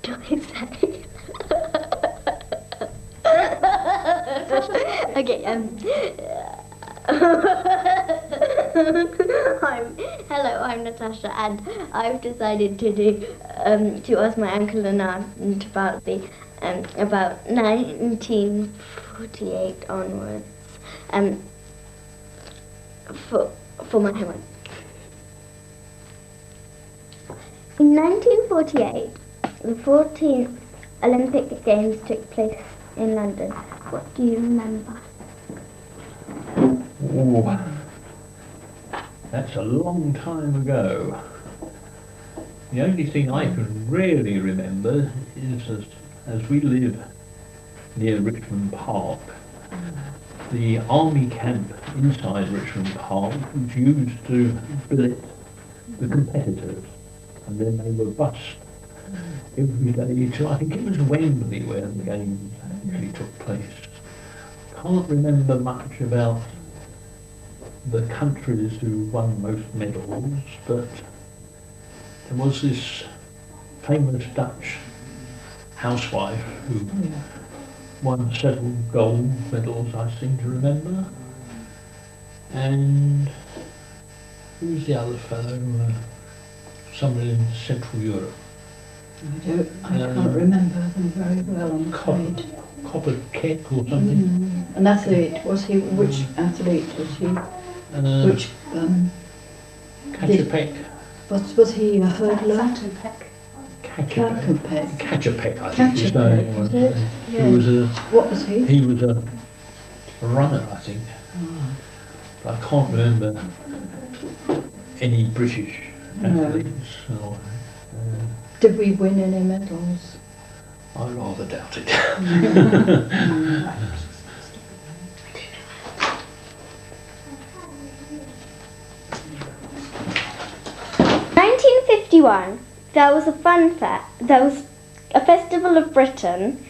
do I say? Okay, I'm Natasha, and I've decided to do to ask my uncle and aunt about the about 1948 onwards for my homework. In 1948, the 14th Olympic Games took place in London. What do you remember? Oh, that's a long time ago. The only thing I can really remember is as we live near Richmond Park, the army camp inside Richmond Park was used to billet the competitors, and then they were bussed every day to, I think it was Wembley where the games actually took place. Can't remember much about the countries who won most medals, but there was this famous Dutch housewife who won several gold medals, I seem to remember. And who's the other fellow? Somewhere in Central Europe. I can't remember them very well, I'm afraid. Copper Keck or something. An athlete, was he? Which athlete was he? Which Kachapek. Was he a hurdler? Kachapek, I think his name was. Yeah. He was a. What was he? He was a runner, I think. But I can't remember any British athletes. Or, did we win any medals? I rather doubt it. 1951, there was a fun fair. There was a festival of Britain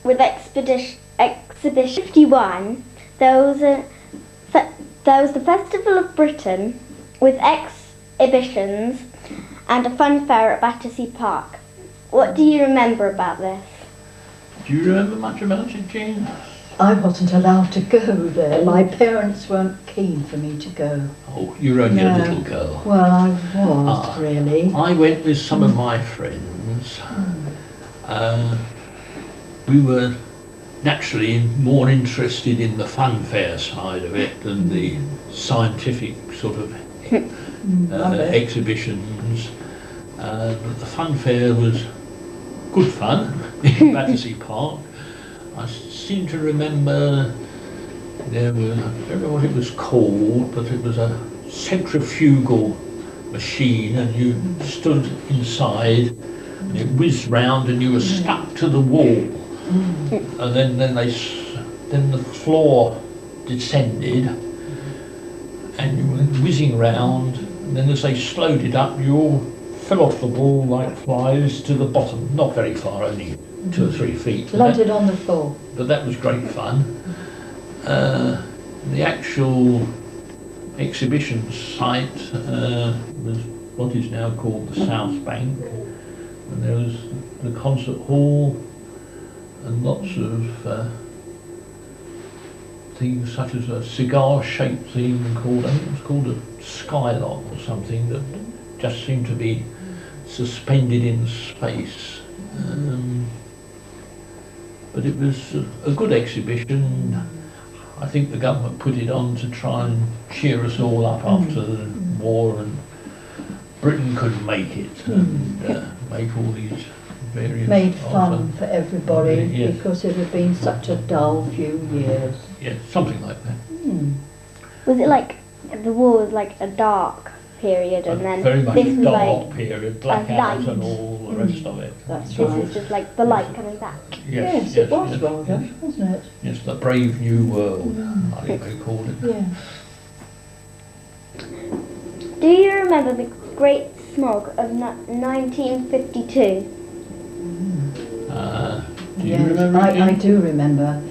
with exhibition. 51, there was the festival of Britain with exhibitions and a fun fair at Battersea Park. What do you remember about this? Do you remember much about it, Jean? I wasn't allowed to go there. My parents weren't keen for me to go. Oh, you were only a little girl. Well, I was, really. I went with some of my friends. We were naturally more interested in the fun fair side of it than the scientific sort of exhibitions. But the fun fair was good fun in Battersea Park. I seem to remember there was, I don't know what it was called, but it was a centrifugal machine, and you stood inside and it whizzed round and you were stuck to the wall. And then the floor descended and you went whizzing round, and then as they slowed it up you all fell off the wall like flies to the bottom, not very far, only 2 or 3 feet. Landed on the floor. But that was great fun. The actual exhibition site was what is now called the South Bank, and there was the concert hall and lots of things such as a cigar-shaped thing called, I think it was called a skylark or something, that just seemed to be suspended in space. But it was a good exhibition. I think the government put it on to try and cheer us all up after the war, and Britain could make it and make all these various... Made fun for everybody, because it had been such a dull few years. Yeah, something like that. Was it like the war was like a dark period, and then very much this a was dark like period, blackout and all the rest of it. That's this right. is just like the light coming back. Yes, it was rather, wasn't it? Yes, the Brave New World, I think they called it. Yeah. Do you remember the Great Smog of 1952? Do you remember? I do remember.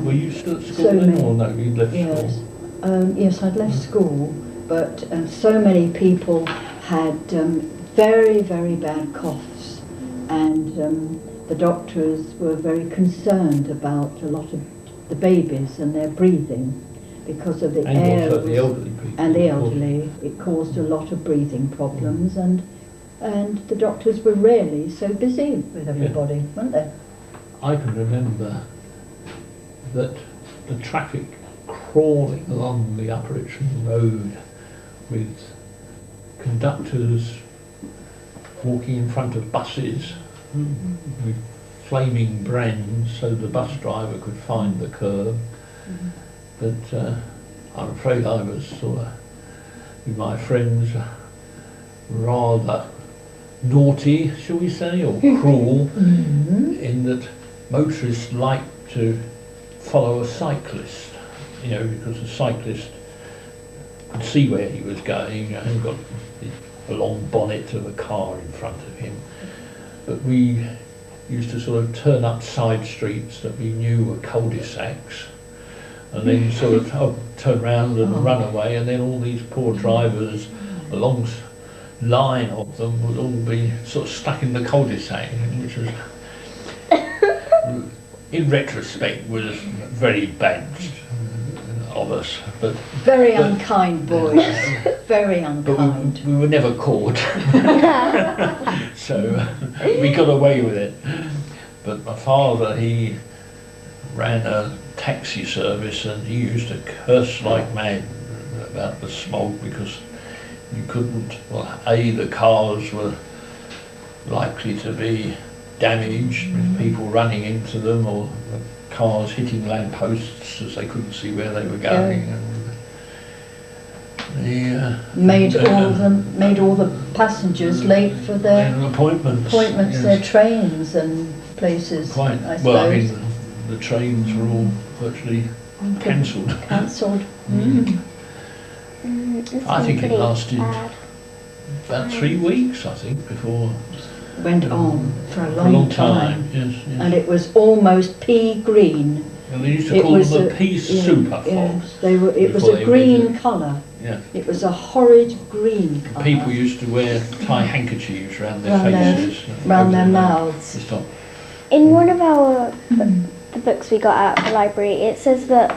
Were you still at school then, or no, you left school? Yes, I'd left school, but so many people had very, very bad coughs, and the doctors were very concerned about a lot of the babies and their breathing because of the air. And also the elderly people. And the elderly. It caused a lot of breathing problems, and the doctors were really so busy with everybody, weren't they? I can remember that the traffic crawling along the Upper Itchen Road with conductors walking in front of buses with flaming brands so the bus driver could find the curb. But I'm afraid I was sort of, with my friends, rather naughty, shall we say, or cruel, in that motorists like to follow a cyclist, you know, because the cyclist could see where he was going and got the long bonnet of a car in front of him. But we used to sort of turn up side streets that we knew were cul-de-sacs, and then sort of turn round and run away, and then all these poor drivers, a long line of them, would all be sort of stuck in the cul-de-sac, which was, in retrospect, was very bad of us. But very unkind boys, very unkind. But we were never caught, so we got away with it. But my father, he ran a taxi service, and he used to curse like mad about the smog, because you couldn't, well, A, the cars were likely to be damaged with people running into them, or the cars hitting lampposts as they couldn't see where they were going. And made all the passengers late for their appointments, yes. their trains and places. Quite. I suppose. Well, I mean, the trains were all virtually cancelled. Cancelled. I think it lasted about 3 weeks, I think, before. Went on for a long time. Yes. And it was almost pea green. And they used to call them the pea super fogs. Yes, it was a green colour. Yeah. It was a horrid green colour. People used to wear tie handkerchiefs around their faces. Round their mouths. In one of our the books we got out of the library, it says that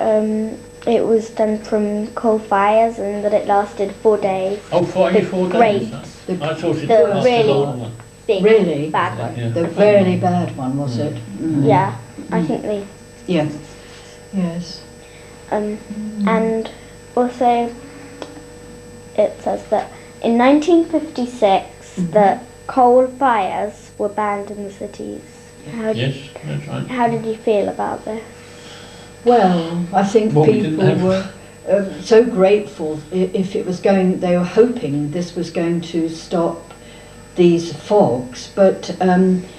it was done from coal fires and that it lasted 4 days. Oh, 4 days? I thought it lasted longer. Really? Bad one. Yeah. The really bad one, was it? Yeah, I think they... Yeah. Yes. And also it says that in 1956 that coal fires were banned in the cities. Yes, that's right. How did you feel about this? Well, I think people were so grateful if it was going, they were hoping this was going to stop these fogs, but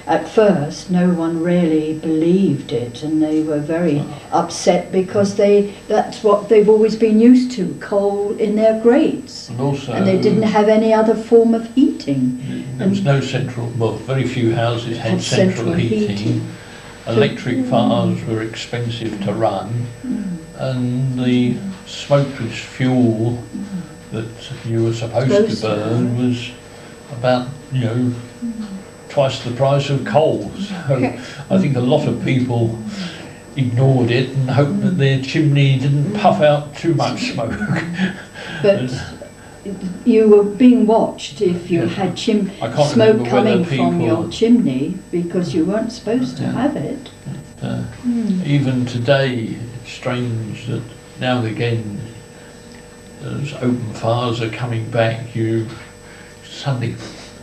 at first no one really believed it, and they were very upset because that's what they've always been used to, coal in their grates, and they didn't have any other form of heating. There was no central, well, very few houses had central heating. Electric fires were expensive to run, and the smokeless fuel that you were supposed to burn was about, twice the price of coal. So I think a lot of people ignored it and hoped that their chimney didn't puff out too much smoke. But you were being watched if you had smoke coming from your chimney, because you weren't supposed to have it. Even today, it's strange that now and again, as open fires are coming back, you suddenly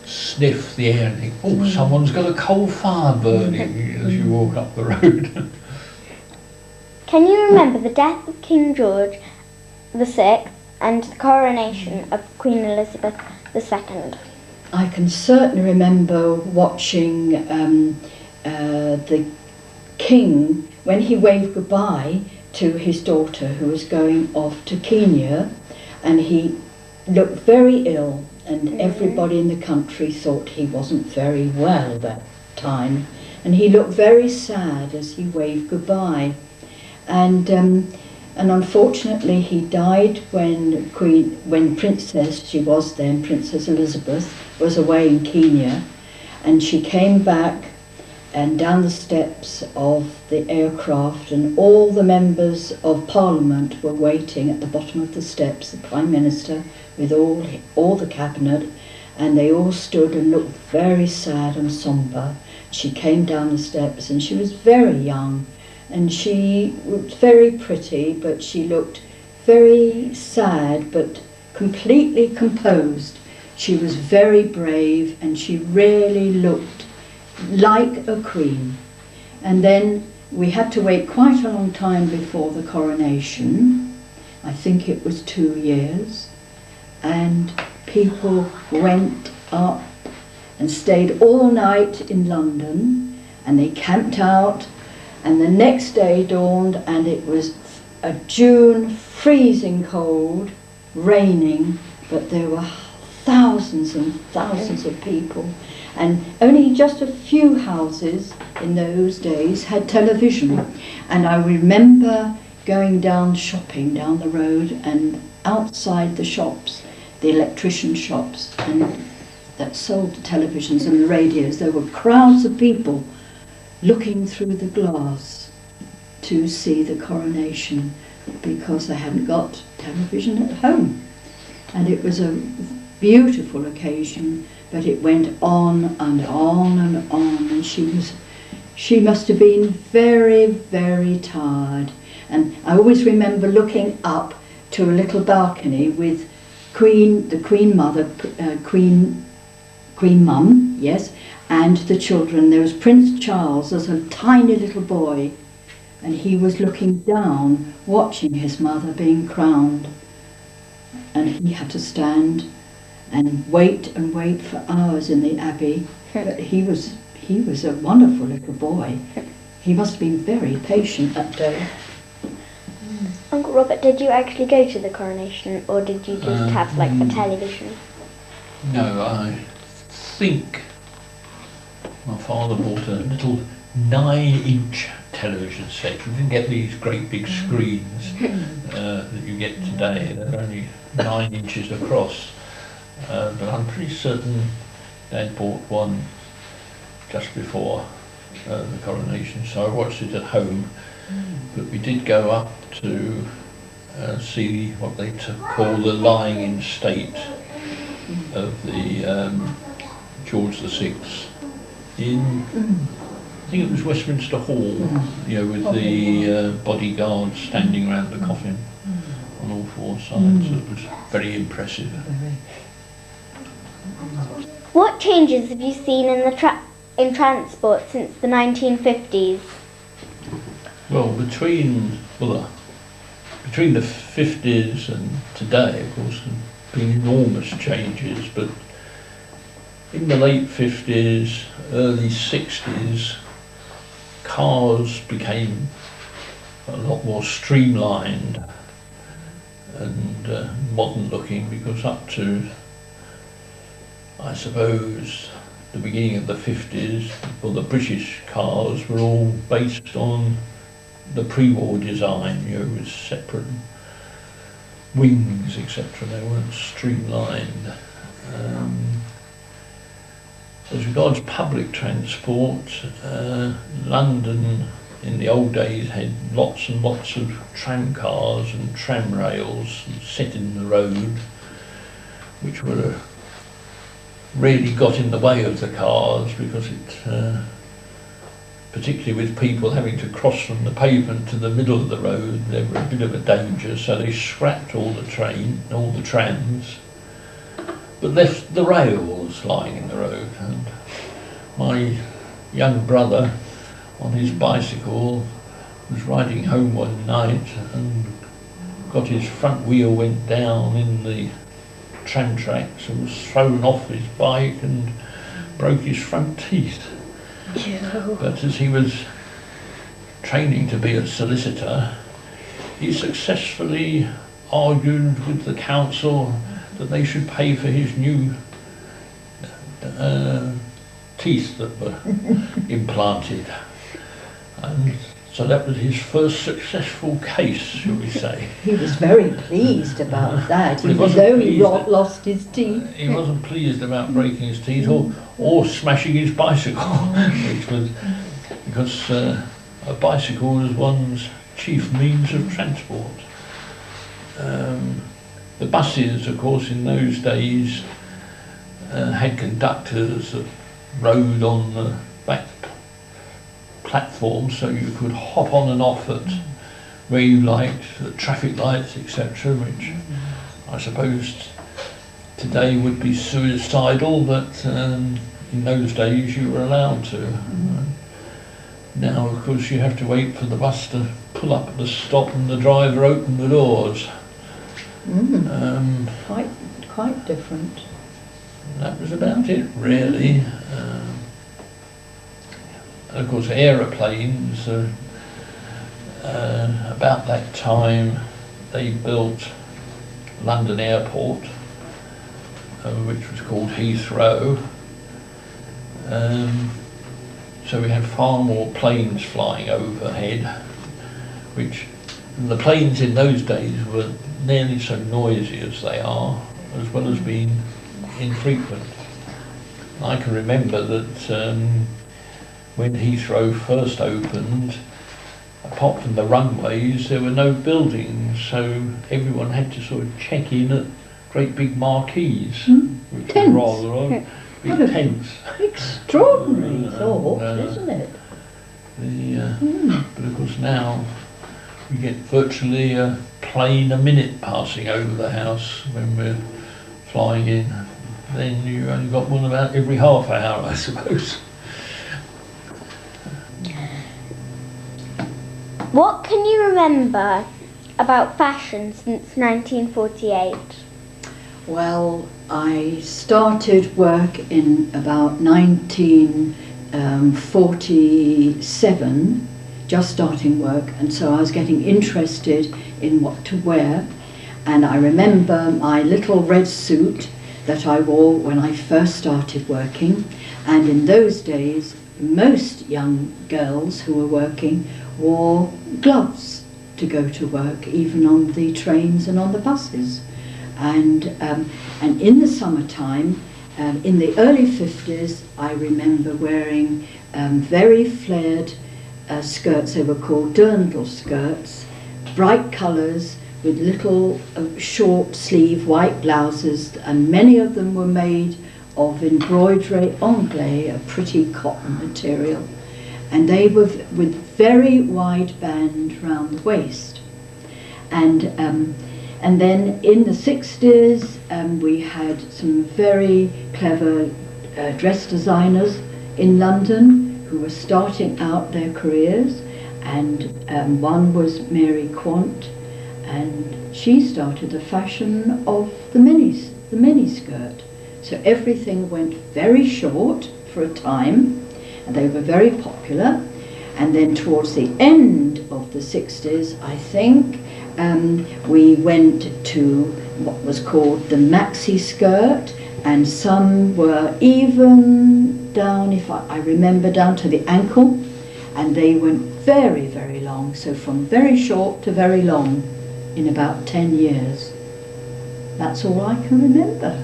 sniff the air and think, oh, someone's got a coal fire burning as you walk up the road. Can you remember the death of King George VI and the coronation of Queen Elizabeth II? I can certainly remember watching the King when he waved goodbye to his daughter who was going off to Kenya, and he looked very ill, and everybody in the country thought he wasn't very well that time, and he looked very sad as he waved goodbye, and unfortunately he died when Princess Elizabeth was away in Kenya, And she came back and down the steps of the aircraft, and all the members of Parliament were waiting at the bottom of the steps, the Prime Minister with all the cabinet, and they all stood and looked very sad and sombre. She came down the steps, and she was very young, and she was very pretty, but she looked very sad but completely composed. She was very brave, and she really looked like a queen. And then we had to wait quite a long time before the coronation. I think it was 2 years, and people went up and stayed all night in London, and they camped out, and the next day dawned, and it was a June, freezing cold, raining, but there were thousands and thousands of people, and only just a few houses in those days had television. And I remember going down shopping down the road, and outside the shops, the electrician shops, and that sold the televisions and the radios, there were crowds of people looking through the glass to see the coronation, because they hadn't got television at home. And it was a beautiful occasion, but it went on and on and on, and she must have been very, very tired. And I always remember looking up to a little balcony with the Queen Mother, Queen Mum, yes, and the children. There was Prince Charles as a tiny little boy, and he was looking down, watching his mother being crowned. And he had to stand and wait for hours in the Abbey. But he was a wonderful little boy. He must have been very patient that day. Uncle Robert, did you actually go to the coronation, or did you just have like a television? No, I think my father bought a little 9-inch television set. We didn't get these great big screens that you get today. They're only 9 inches across. But I'm pretty certain Dad bought one just before the coronation, so I watched it at home. But we did go up to see what they call the lying in state of the George VI in, I think it was Westminster Hall, you know, with the bodyguards standing around the coffin on all four sides. So it was very impressive. What changes have you seen in transport since the 1950s? Well, between the 50s and today, of course, there have been enormous changes, but in the late 50s, early 60s, cars became a lot more streamlined and modern looking, because up to, I suppose, the beginning of the 50s, well, the British cars were all based on the pre-war design, you know, with separate wings, etc. They weren't streamlined. As regards public transport, London in the old days had lots and lots of tram cars and tram rails set in the road, which were really got in the way of the cars, because it, particularly with people having to cross from the pavement to the middle of the road, they were a bit of a danger, so they scrapped all the trams, but left the rails lying in the road. And my young brother on his bicycle was riding home one night and got his front wheel went down in the tram tracks and was thrown off his bike and broke his front teeth. Yeah. But as he was training to be a solicitor, he successfully argued with the council that they should pay for his new teeth that were implanted. And So that was his first successful case, shall we say. He was very pleased about that, Well, he even wasn't though he pleased lost his teeth. He wasn't pleased about breaking his teeth or smashing his bicycle, which was because a bicycle was one's chief means of transport. The buses, of course, in those days had conductors that rode on the back platform, so you could hop on and off at where you liked, the traffic lights, etc., which I suppose today would be suicidal, but in those days you were allowed to. Now, of course, you have to wait for the bus to pull up at the stop and the driver open the doors. Quite different. That was about it, really. And of course, aeroplanes, about that time they built London Airport, which was called Heathrow. So we had far more planes flying overhead, which the planes in those days were nearly so noisy as they are, as well as being infrequent. I can remember that when Heathrow first opened, apart from the runways, there were no buildings, so everyone had to sort of check in at great big marquees, which Tents. was rather big tents. Extraordinary thought, isn't it? But of course now we get virtually a plane a minute passing over the house when we're flying in. Then you only got one about every half hour, I suppose. What can you remember about fashion since 1948? Well, I started work in about 1947, just starting work, and so I was getting interested in what to wear. And I remember my little red suit that I wore when I first started working, and in those days most young girls who were working wore gloves to go to work, even on the trains and on the buses. And in the summertime, in the early 50s, I remember wearing very flared skirts. They were called dirndl skirts, bright colours with little short sleeve white blouses, and many of them were made of embroidery anglais, a pretty cotton material, and they were with very wide band round the waist. And then in the 60s we had some very clever dress designers in London who were starting out their careers, and one was Mary Quant, and she started the fashion of the mini skirt. So everything went very short for a time, and they were very popular. And then towards the end of the 60s, I think, we went to what was called the maxi skirt, and some were even down, if I remember, down to the ankle, and they went very, very long. So from very short to very long in about 10 years. That's all I can remember.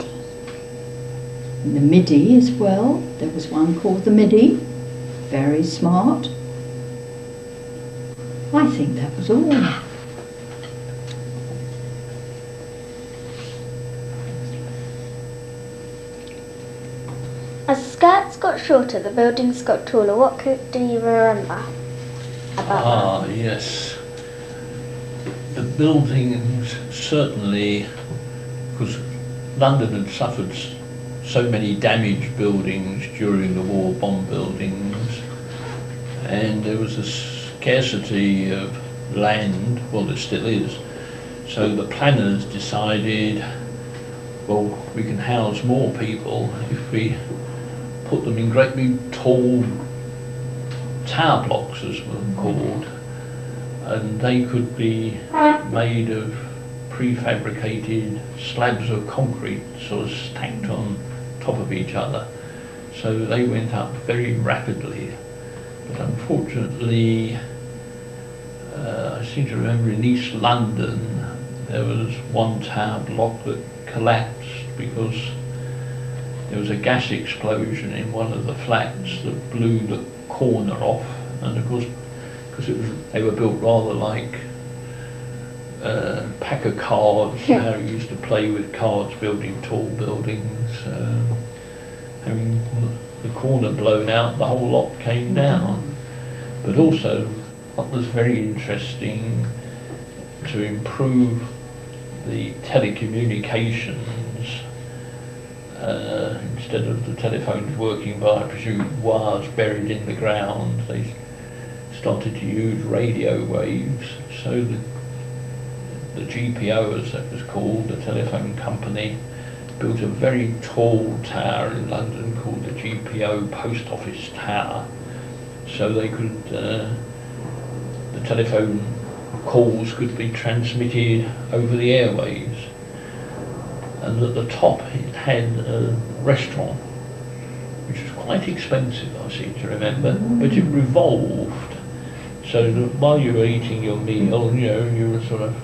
And the midi as well. There was one called the midi, very smart. I think that was all. As skirts got shorter, the buildings got taller. What do you remember about that? Yes. The buildings certainly, because London had suffered so many damaged buildings during the war, bomb buildings, and there was a scarcity of land, well there still is, so the planners decided, well, we can house more people if we put them in great big tall tower blocks, as were called, and they could be made of prefabricated slabs of concrete sort of stacked on top of each other. So they went up very rapidly, but unfortunately I seem to remember in East London there was one tower block that collapsed because there was a gas explosion in one of the flats that blew the corner off, and of course, because they were built rather like a pack of cards, how you used to play with cards building tall buildings. Having the corner blown out, the whole lot came down. But also, what was very interesting, to improve the telecommunications, instead of the telephones working by, I presume, wires buried in the ground, they started to use radio waves. So the GPO, as that was called, the telephone company, built a very tall tower in London called the GPO Post Office Tower, so they could, the telephone calls could be transmitted over the airwaves. And at the top it had a restaurant, which was quite expensive, I seem to remember, but it revolved, so that while you were eating your meal, you know, you were sort of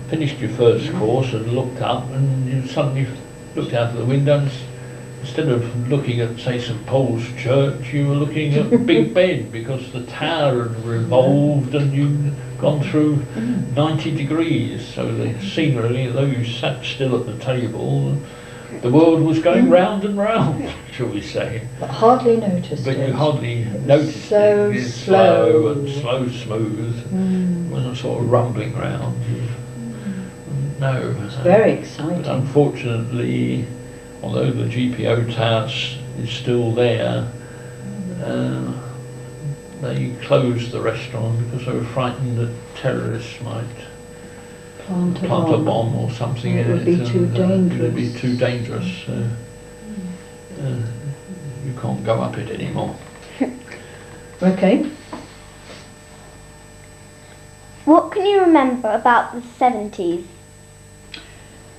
finished your first course and looked up, and you suddenly looked out of the window, and instead of looking at, say, St Paul's Church, you were looking at Big Ben, because the tower had revolved and you'd gone through 90 degrees. So the scenery, though you sat still at the table, the world was going round and round, shall we say. But hardly noticed But it. you hardly noticed so it. It's slow and slow smooth. It wasn't sort of rumbling round. No. It's very exciting. But unfortunately, although the GPO tower is still there, they closed the restaurant because they were frightened that terrorists might Plant a bomb or something. It would be too dangerous. It would be too dangerous. You can't go up it anymore. Okay. What can you remember about the 70s?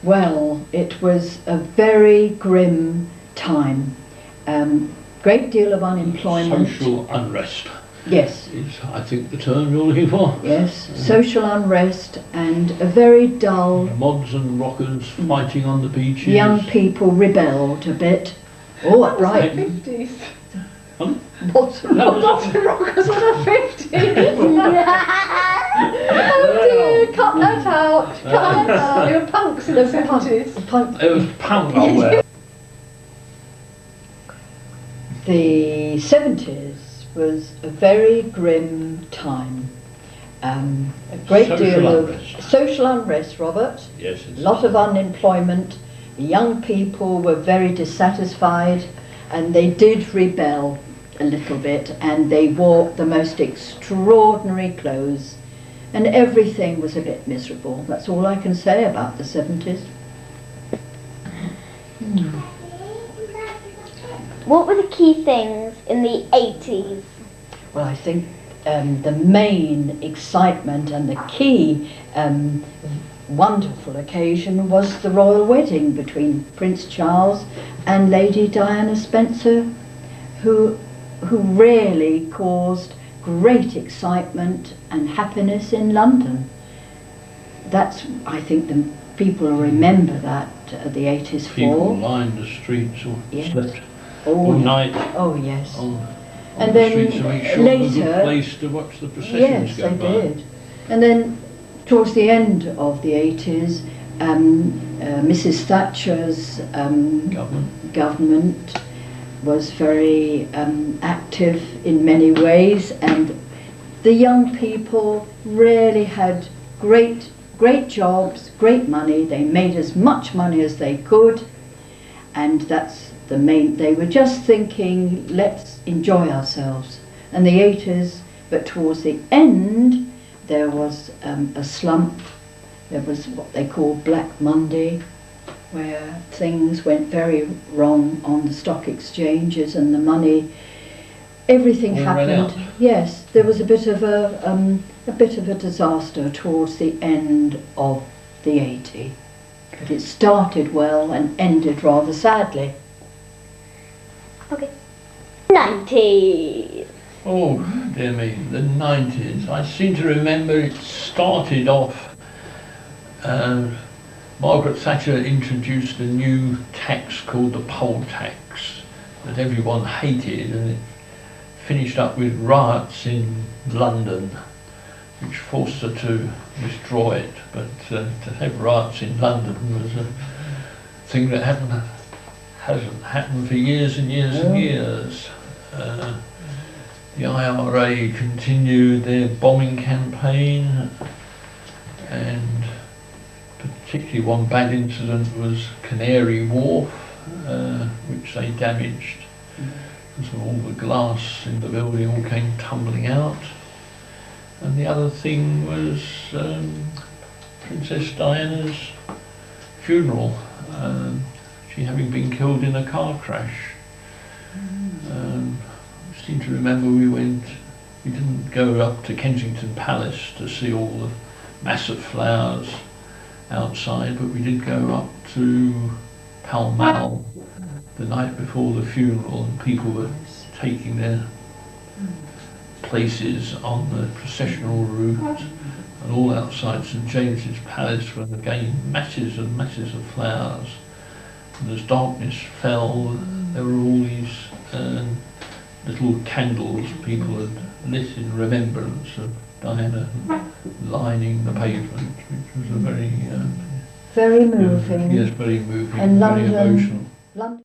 Well, it was a very grim time. Great deal of unemployment. Social unrest. Yes. Is, I think, the term you're looking for. Yes, social unrest and a very dull. Mods and rockers fighting on the beaches. Young people rebelled a bit. Oh, right. 50s. What's Lots of rockers on the 50s. Oh dear, cut that out. Cut that out. They were punks in the 70s. It was punk on there. The 70s was a very grim time. A great Social deal unrest. of social unrest, Robert. Yes. A lot of unemployment. The young people were very dissatisfied, and they did rebel a little bit, and they wore the most extraordinary clothes, and everything was a bit miserable. That's all I can say about the 70s. What were the key things in the 80s? Well, I think the main excitement and the key wonderful occasion was the royal wedding between Prince Charles and Lady Diana Spencer, who really caused great excitement and happiness in London. That's, I think, the people will remember that the 80s People for. lined the streets or Yes. slept Oh, all night oh yes. on And the then streets to make sure it was a good later- place to watch the processions Yes, go they by. did. And then towards the end of the 80s, Mrs. Thatcher's government was very active in many ways, and the young people really had great jobs, great money. They made as much money as they could, and that's the main. They were just thinking, let's enjoy ourselves. And the 80s, but towards the end, there was a slump. There was what they call Black Monday, where things went very wrong on the stock exchanges, and the money, everything All ran happened. out. Yes, there was a bit of a disaster towards the end of the 80s. But it started well and ended rather sadly. Okay. 90s. Oh, dear me, the 90s. I seem to remember it started off, Margaret Thatcher introduced a new tax called the poll tax that everyone hated, and it finished up with riots in London, which forced her to withdraw it. But to have riots in London was a thing that hasn't happened for years and years and years. The IRA continued their bombing campaign, and particularly one bad incident was Canary Wharf, which they damaged because all the glass in the building all came tumbling out. And the other thing was Princess Diana's funeral, she having been killed in a car crash. I seem to remember we didn't go up to Kensington Palace to see all the massive flowers outside, but we did go up to Pall Mall the night before the funeral, and people were taking their places on the processional route, and all outside St James's Palace were again masses and masses of flowers. And as darkness fell, there were all these little candles people had lit in remembrance of Diana lining the pavement, which was a very very moving. Yes, very moving, And very London, emotional. London